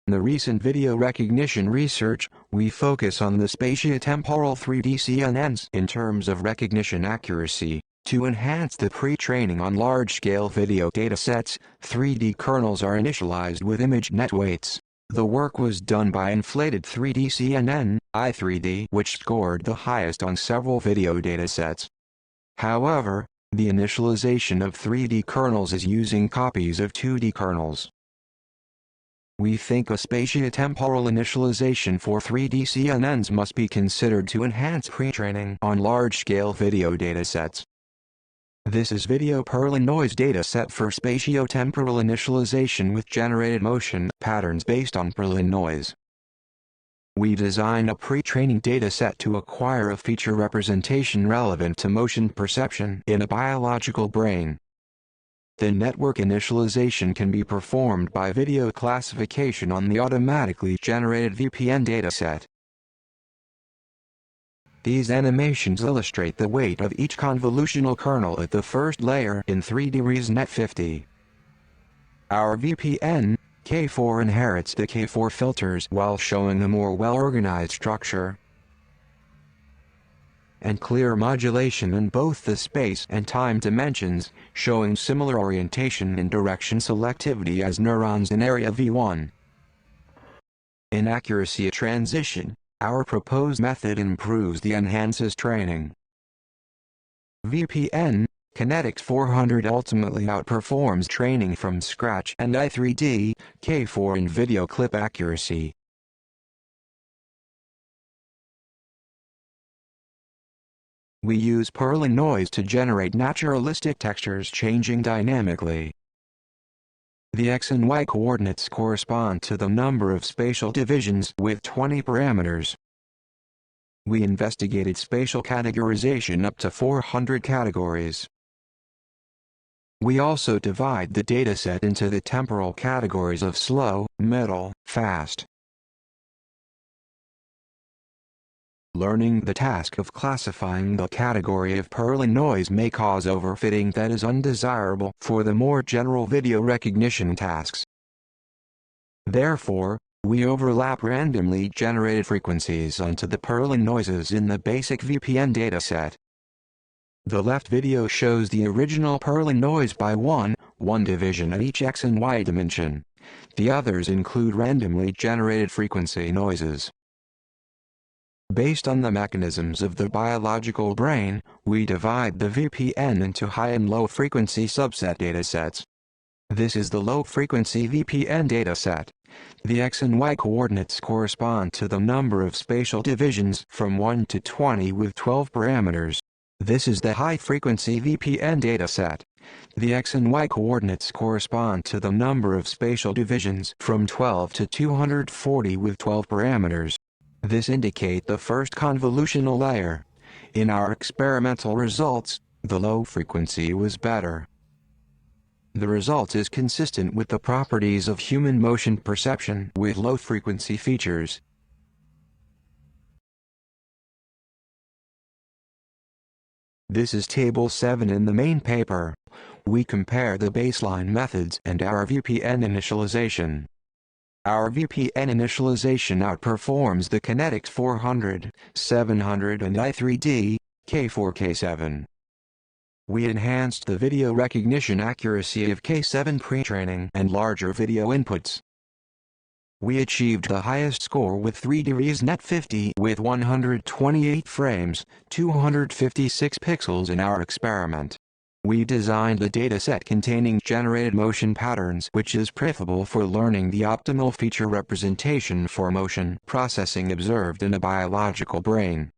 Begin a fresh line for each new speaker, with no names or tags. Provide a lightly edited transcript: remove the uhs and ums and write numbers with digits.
In the recent video recognition research, we focus on the spatiotemporal 3D CNNs in terms of recognition accuracy. To enhance the pre-training on large-scale video datasets, 3D kernels are initialized with ImageNet weights. The work was done by inflated 3D CNN, I3D, which scored the highest on several video datasets. However, the initialization of 3D kernels is using copies of 2D kernels. We think a spatiotemporal initialization for 3D CNNs must be considered to enhance pre-training on large-scale video datasets. This is video Perlin Noise dataset for spatiotemporal initialization with generated motion patterns based on Perlin Noise. We designed a pre-training dataset to acquire a feature representation relevant to motion perception in a biological brain. The network initialization can be performed by video classification on the automatically generated VPN dataset. These animations illustrate the weight of each convolutional kernel at the first layer in 3D ResNet 50. Our VPN, K4 inherits the K4 filters while showing a more well-organized structure and clear modulation in both the space and time dimensions, showing similar orientation and direction selectivity as neurons in area V1. In accuracy transition, our proposed method improves the enhances training. VPN, Kinetics 400 ultimately outperforms training from scratch and I3D, K4 in video clip accuracy. We use Perlin Noise to generate naturalistic textures changing dynamically. The x and y coordinates correspond to the number of spatial divisions with 20 parameters. We investigated spatial categorization up to 400 categories. We also divide the dataset into the temporal categories of slow, middle, fast. Learning the task of classifying the category of Perlin Noise may cause overfitting that is undesirable for the more general video recognition tasks. Therefore, we overlap randomly generated frequencies onto the Perlin noises in the basic VPN dataset. The left video shows the original Perlin noise by one division at each x and y dimension. The others include randomly generated frequency noises. Based on the mechanisms of the biological brain, we divide the VPN into high and low frequency subset datasets. This is the low frequency VPN dataset. The x and y coordinates correspond to the number of spatial divisions from 1 to 20 with 12 parameters. This is the high frequency VPN dataset. The x and y coordinates correspond to the number of spatial divisions from 12 to 240 with 12 parameters. This indicates the first convolutional layer. In our experimental results, the low frequency was better. The result is consistent with the properties of human motion perception with low frequency features. This is Table 7 in the main paper. We compare the baseline methods and our VPN initialization. Our VPN initialization outperforms the Kinetics 400, 700 and I3D, K4 K7. We enhanced the video recognition accuracy of K7 pre-training and larger video inputs. We achieved the highest score with 3D ResNet 50 with 128 frames, 256 pixels in our experiment. We designed a dataset containing generated motion patterns which is preferable for learning the optimal feature representation for motion processing observed in a biological brain.